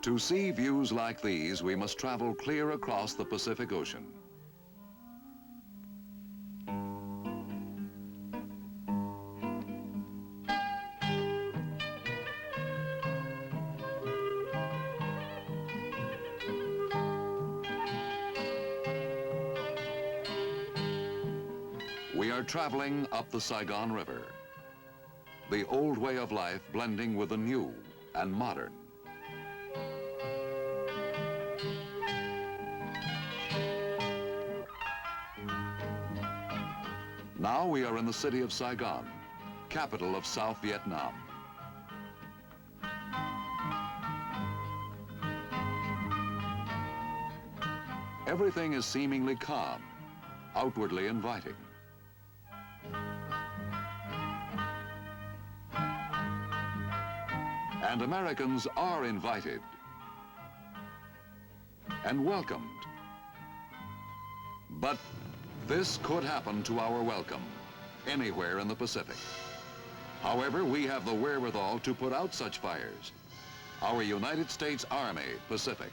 To see views like these, we must travel clear across the Pacific Ocean. We are traveling up the Saigon River, the old way of life blending with the new and modern. Now we are in the city of Saigon, capital of South Vietnam. Everything is seemingly calm, outwardly inviting. And Americans are invited and welcomed. But this could happen to our welcome anywhere in the Pacific. However, we have the wherewithal to put out such fires. Our United States Army Pacific.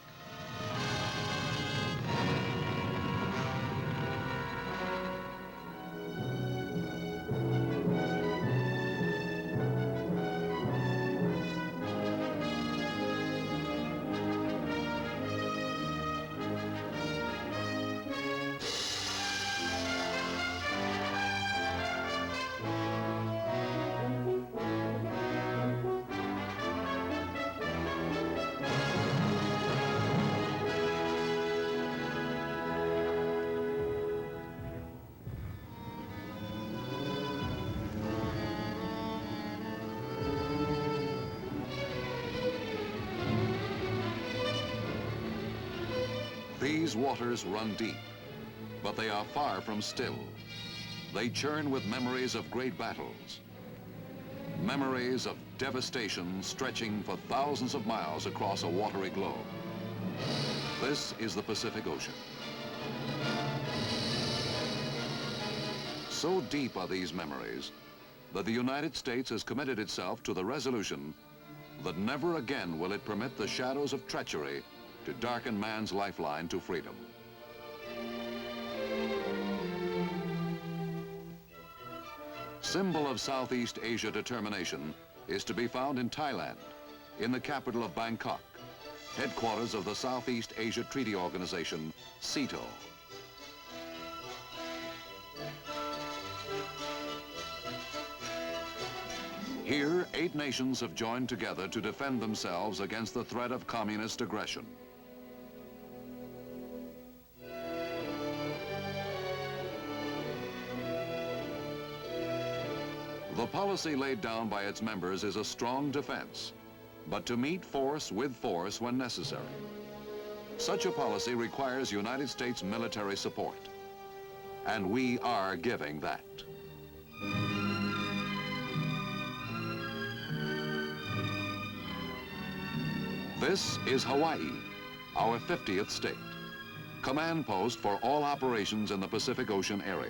These waters run deep, but they are far from still. They churn with memories of great battles, memories of devastation stretching for thousands of miles across a watery globe. This is the Pacific Ocean. So deep are these memories that the United States has committed itself to the resolution that never again will it permit the shadows of treachery to darken man's lifeline to freedom. Symbol of Southeast Asia determination is to be found in Thailand, in the capital of Bangkok, headquarters of the Southeast Asia Treaty Organization, SEATO. Here, 8 nations have joined together to defend themselves against the threat of communist aggression. The policy laid down by its members is a strong defense, but to meet force with force when necessary. Such a policy requires United States military support, and we are giving that. This is Hawaii, our 50th state, command post for all operations in the Pacific Ocean area.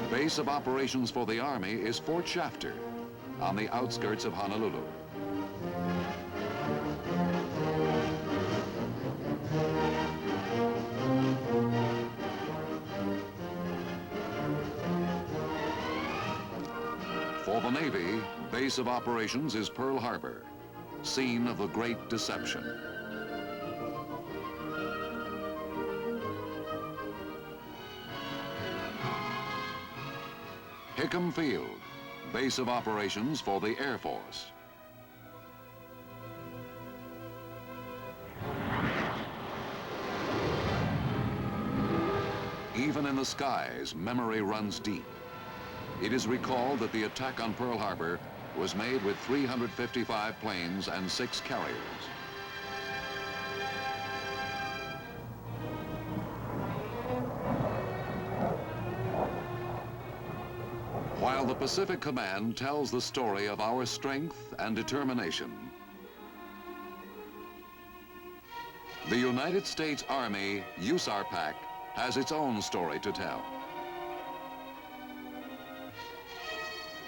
Base of operations for the Army is Fort Shafter, on the outskirts of Honolulu. For the Navy, base of operations is Pearl Harbor, scene of the Great Deception. Hickam Field, base of operations for the Air Force. Even in the skies, memory runs deep. It is recalled that the attack on Pearl Harbor was made with 355 planes and 6 carriers. While the Pacific Command tells the story of our strength and determination, the United States Army, USARPAC, has its own story to tell.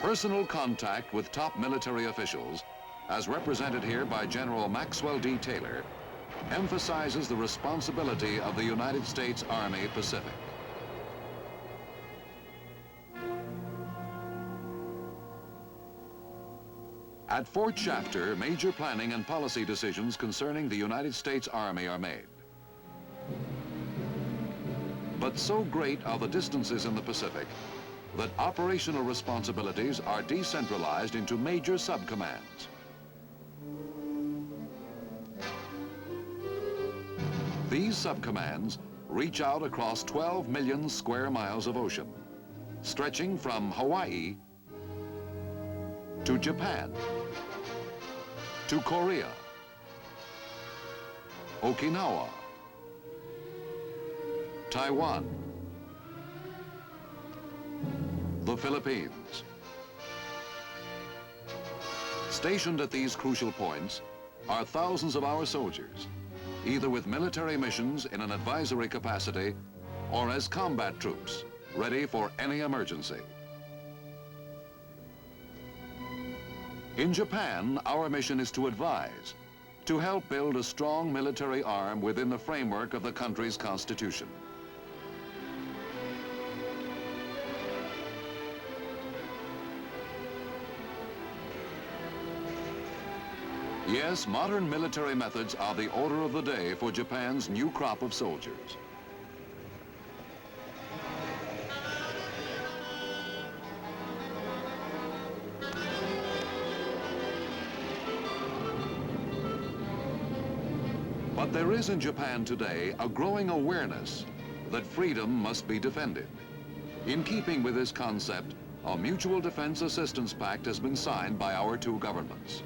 Personal contact with top military officials, as represented here by General Maxwell D. Taylor, emphasizes the responsibility of the United States Army Pacific. At Fort Shafter, major planning and policy decisions concerning the United States Army are made. But so great are the distances in the Pacific that operational responsibilities are decentralized into major subcommands. These subcommands reach out across 12 million square miles of ocean, stretching from Hawaii to Japan, to Korea, Okinawa, Taiwan, the Philippines. Stationed at these crucial points are thousands of our soldiers, either with military missions in an advisory capacity or as combat troops, ready for any emergency. In Japan, our mission is to advise, to help build a strong military arm within the framework of the country's constitution. Yes, modern military methods are the order of the day for Japan's new crop of soldiers. But there is in Japan today a growing awareness that freedom must be defended. In keeping with this concept, a Mutual Defense Assistance Pact has been signed by our two governments.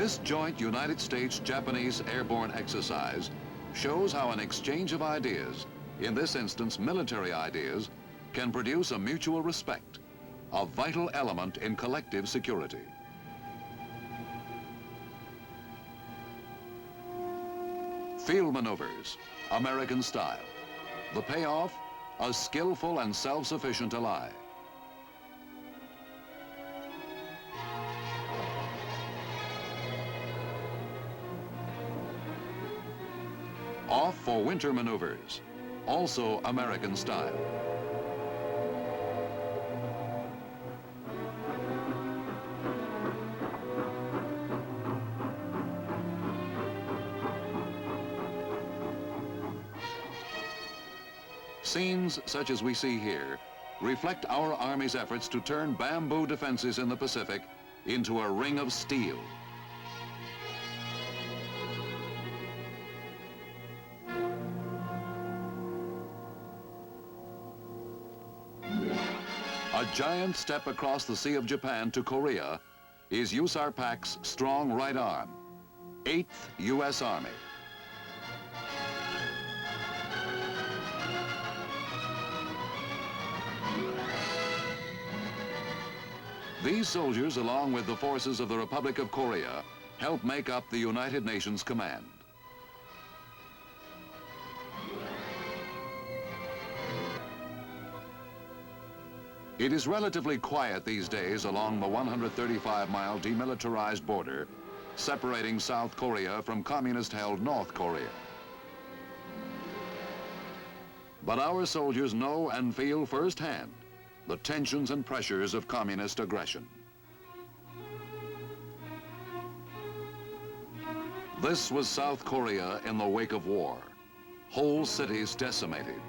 This joint United States-Japanese airborne exercise shows how an exchange of ideas, in this instance military ideas, can produce a mutual respect, a vital element in collective security. Field maneuvers, American style. The payoff, a skillful and self-sufficient ally. Off for winter maneuvers, also American style. Scenes such as we see here reflect our Army's efforts to turn bamboo defenses in the Pacific into a ring of steel. A giant step across the Sea of Japan to Korea is USARPAC's strong right arm, 8th U.S. Army. These soldiers, along with the forces of the Republic of Korea, help make up the United Nations Command. It is relatively quiet these days along the 135-mile demilitarized border separating South Korea from communist-held North Korea. But our soldiers know and feel firsthand the tensions and pressures of communist aggression. This was South Korea in the wake of war. Whole cities decimated.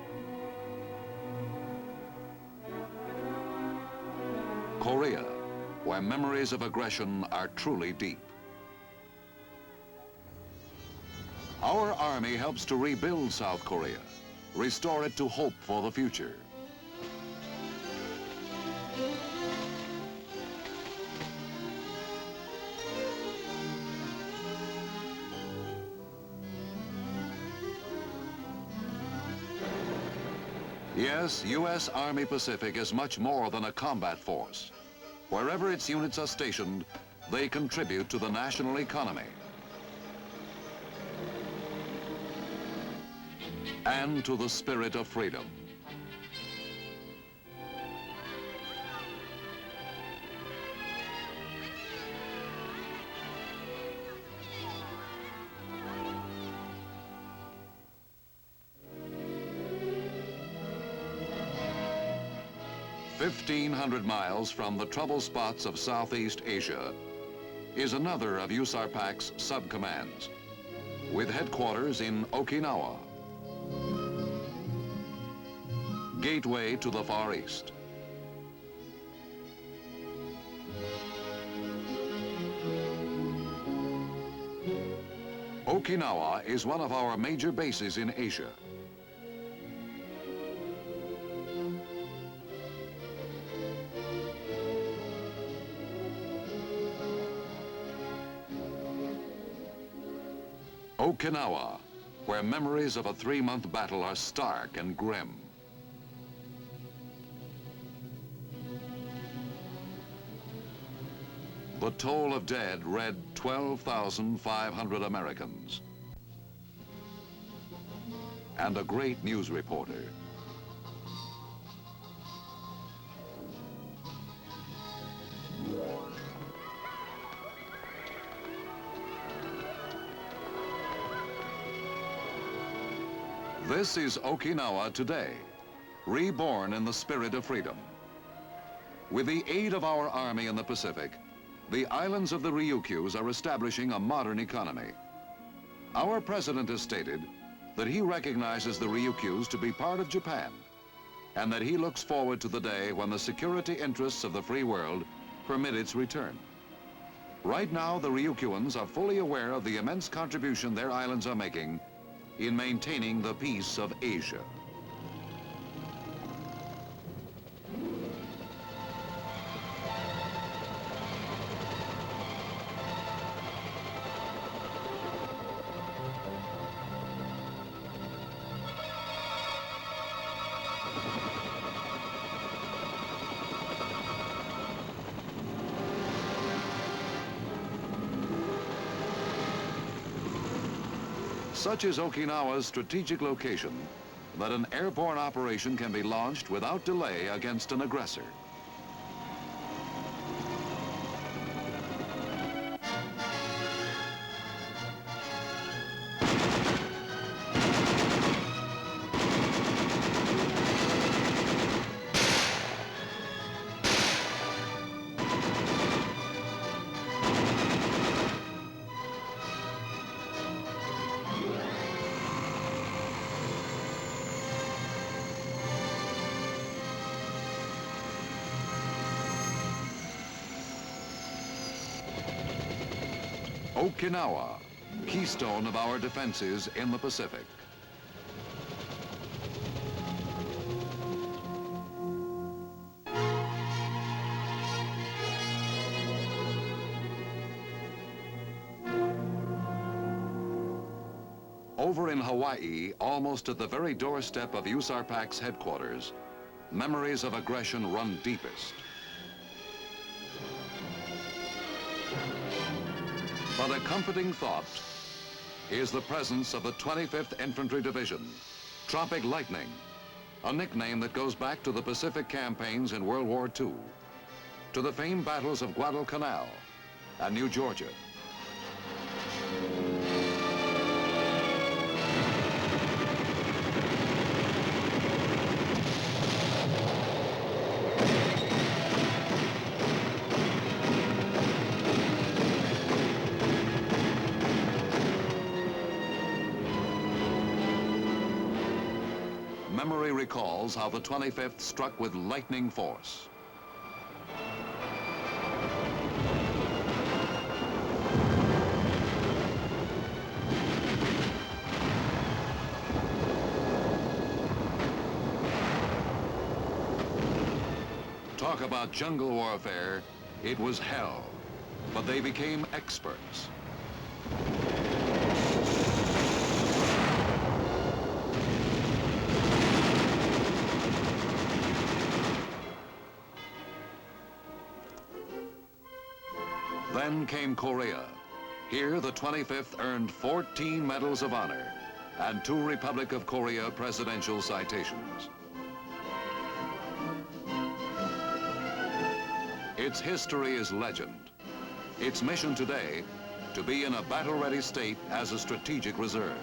Korea, where memories of aggression are truly deep. Our Army helps to rebuild South Korea, restore it to hope for the future. Yes, U.S. Army Pacific is much more than a combat force. Wherever its units are stationed, they contribute to the national economy and to the spirit of freedom. "1,500 miles from the trouble spots of Southeast Asia is another of USARPAC's sub-commands, with headquarters in Okinawa, gateway to the Far East. Okinawa is one of our major bases in Asia. Okinawa, where memories of a 3-month battle are stark and grim. The toll of dead read 12,500 Americans. And a great news reporter. This is Okinawa today, reborn in the spirit of freedom. With the aid of our Army in the Pacific, the islands of the Ryukyus are establishing a modern economy. Our president has stated that he recognizes the Ryukyus to be part of Japan, and that he looks forward to the day when the security interests of the free world permit its return. Right now, the Ryukyuans are fully aware of the immense contribution their islands are making in maintaining the peace of Asia. Such is Okinawa's strategic location that an airborne operation can be launched without delay against an aggressor. Okinawa, keystone of our defenses in the Pacific. Over in Hawaii, almost at the very doorstep of USARPAC's headquarters, memories of aggression run deepest. But a comforting thought is the presence of the 25th Infantry Division, Tropic Lightning, a nickname that goes back to the Pacific campaigns in World War II, to the famed battles of Guadalcanal and New Georgia. Memory recalls how the 25th struck with lightning force. Talk about jungle warfare, it was hell, but they became experts. Then came Korea. Here, the 25th earned 14 Medals of Honor and 2 Republic of Korea presidential citations. Its history is legend. Its mission today, to be in a battle-ready state as a strategic reserve.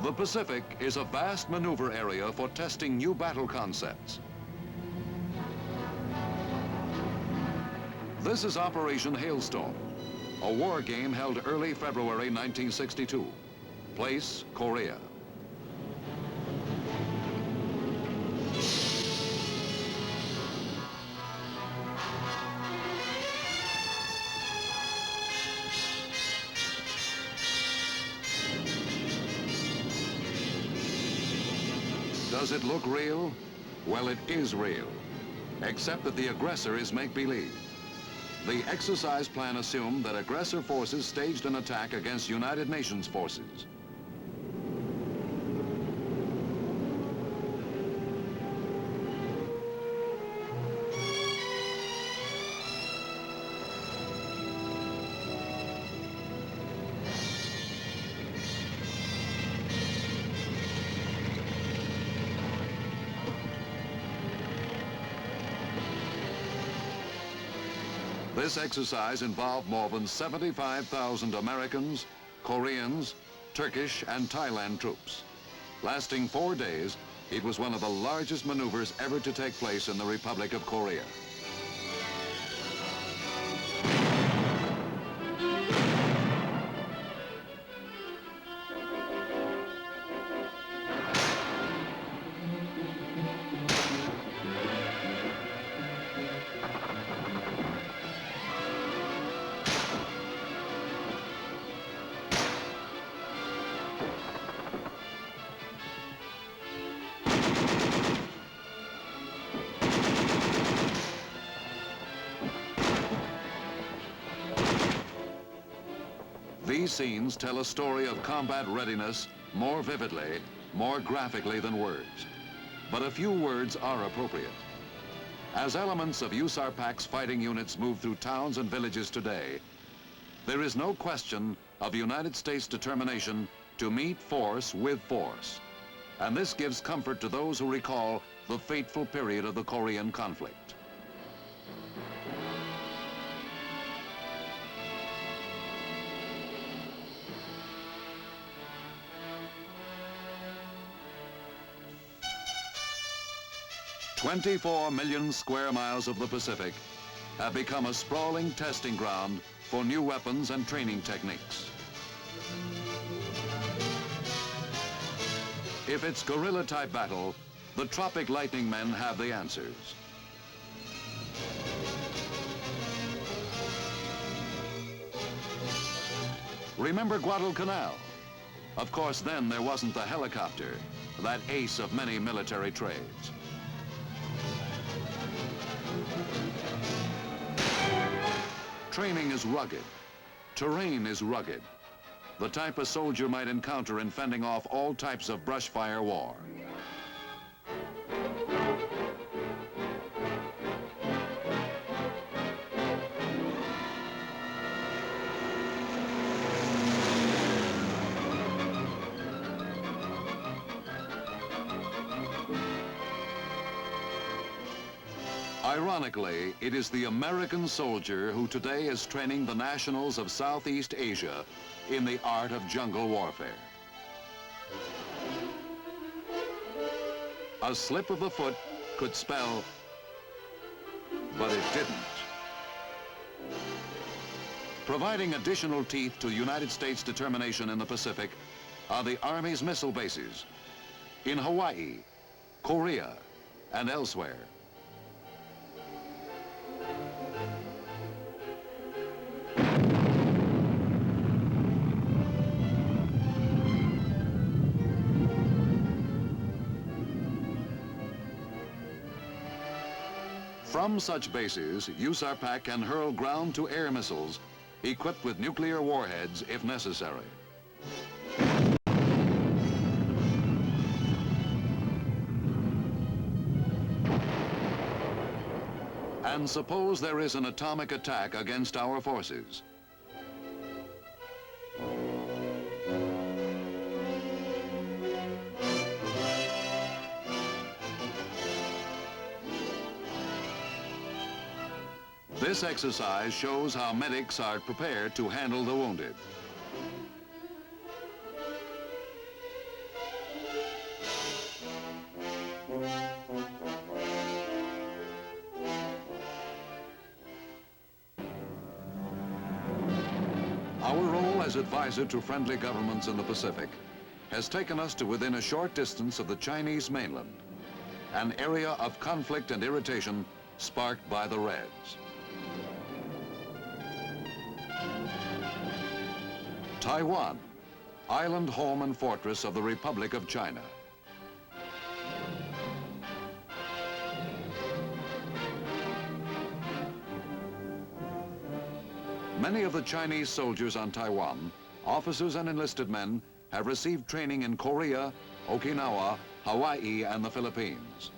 The Pacific is a vast maneuver area for testing new battle concepts. This is Operation Hailstorm, a war game held early February 1962. Place, Korea. Does it look real? Well, it is real, except that the aggressor is make-believe. The exercise plan assumed that aggressor forces staged an attack against United Nations forces. This exercise involved more than 75,000 Americans, Koreans, Turkish, and Thailand troops. Lasting 4 days, it was one of the largest maneuvers ever to take place in the Republic of Korea. These scenes tell a story of combat readiness more vividly, more graphically than words. But a few words are appropriate. As elements of USARPAC's fighting units move through towns and villages today, there is no question of the United States' determination to meet force with force. And this gives comfort to those who recall the fateful period of the Korean conflict. "24 million square miles of the Pacific have become a sprawling testing ground for new weapons and training techniques. If it's guerrilla-type battle, the Tropic Lightning Men have the answers. Remember Guadalcanal? Of course, then there wasn't the helicopter, that ace of many military trades. Training is rugged. Terrain is rugged. The type a soldier might encounter in fending off all types of brush fire war. Ironically, it is the American soldier who today is training the nationals of Southeast Asia in the art of jungle warfare. A slip of the foot could spell, but it didn't. Providing additional teeth to United States determination in the Pacific are the Army's missile bases in Hawaii, Korea, and elsewhere. From such bases, USARPAC can hurl ground-to-air missiles equipped with nuclear warheads if necessary. And suppose there is an atomic attack against our forces. This exercise shows how medics are prepared to handle the wounded. Our role as advisor to friendly governments in the Pacific has taken us to within a short distance of the Chinese mainland, an area of conflict and irritation sparked by the Reds. Taiwan, island home and fortress of the Republic of China. Many of the Chinese soldiers on Taiwan, officers and enlisted men, have received training in Korea, Okinawa, Hawaii, and the Philippines.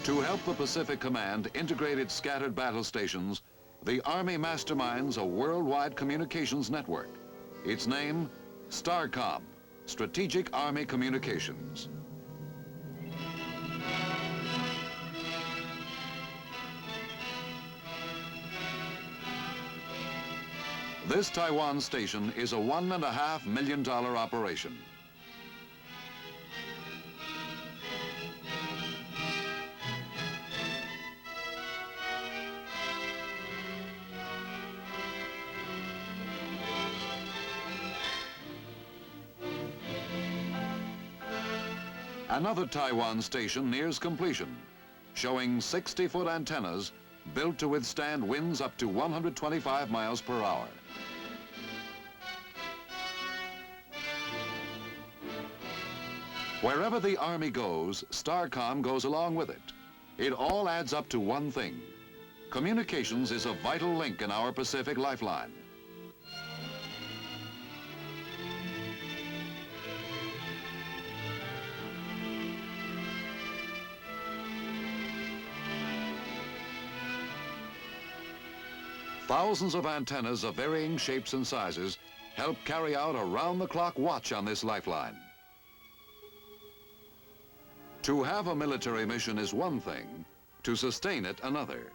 To help the Pacific Command integrate its scattered battle stations, the Army masterminds a worldwide communications network. Its name, STARCOM, Strategic Army Communications. This Taiwan station is a $1.5 million operation. Another Taiwan station nears completion, showing 60-foot antennas built to withstand winds up to 125 miles per hour. Wherever the Army goes, STARCOM goes along with it. It all adds up to one thing. Communications is a vital link in our Pacific lifeline. Thousands of antennas of varying shapes and sizes help carry out a round-the-clock watch on this lifeline. To have a military mission is one thing, to sustain it another.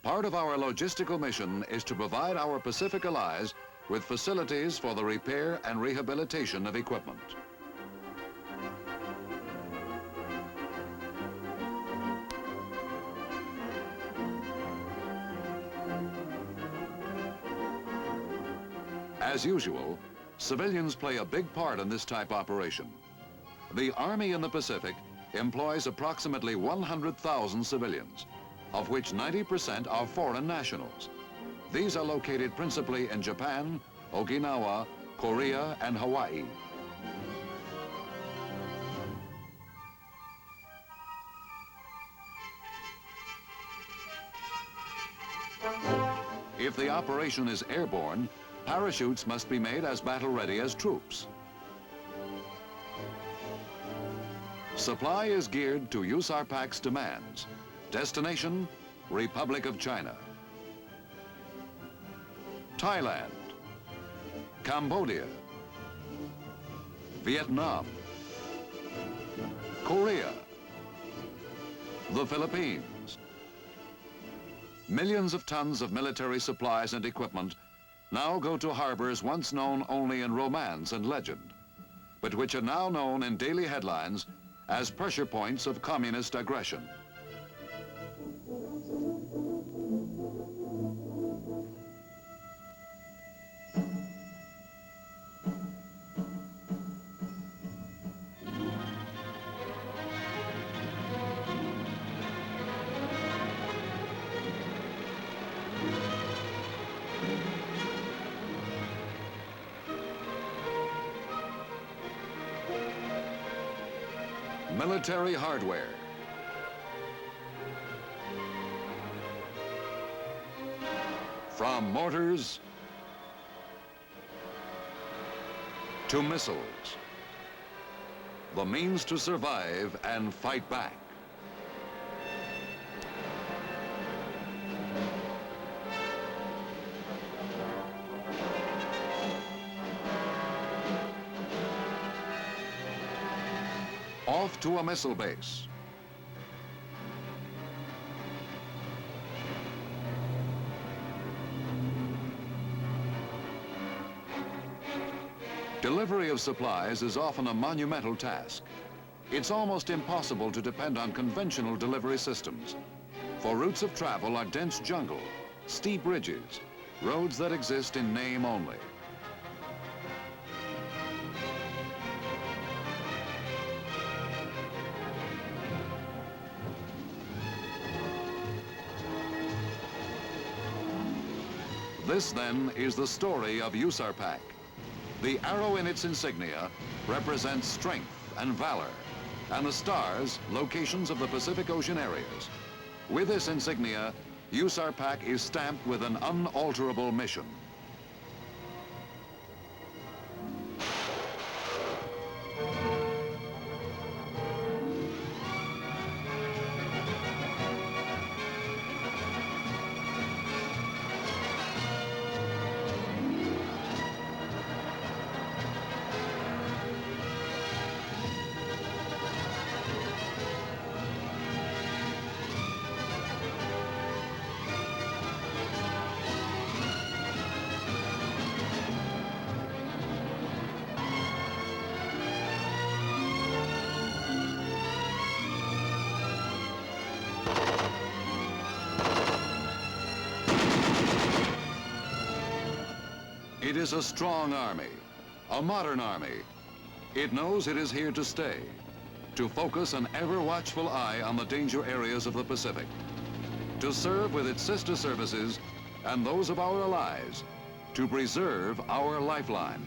Part of our logistical mission is to provide our Pacific allies with facilities for the repair and rehabilitation of equipment. As usual, civilians play a big part in this type operation. The Army in the Pacific employs approximately 100,000 civilians, of which 90% are foreign nationals. These are located principally in Japan, Okinawa, Korea, and Hawaii. If the operation is airborne, parachutes must be made as battle-ready as troops. Supply is geared to USARPAC's demands. Destination, Republic of China. Thailand, Cambodia, Vietnam, Korea, the Philippines. Millions of tons of military supplies and equipment now go to harbors once known only in romance and legend, but which are now known in daily headlines as pressure points of communist aggression. military hardware, from mortars to missiles, the means to survive and fight back. Off to a missile base. Delivery of supplies is often a monumental task. It's almost impossible to depend on conventional delivery systems, for routes of travel are dense jungle, steep ridges, roads that exist in name only. This, then, is the story of USARPAC. The arrow in its insignia represents strength and valor, and the stars, locations of the Pacific Ocean areas. With this insignia, USARPAC is stamped with an unalterable mission. It is a strong army, a modern army. It knows it is here to stay, to focus an ever-watchful eye on the danger areas of the Pacific, to serve with its sister services and those of our allies, to preserve our lifeline.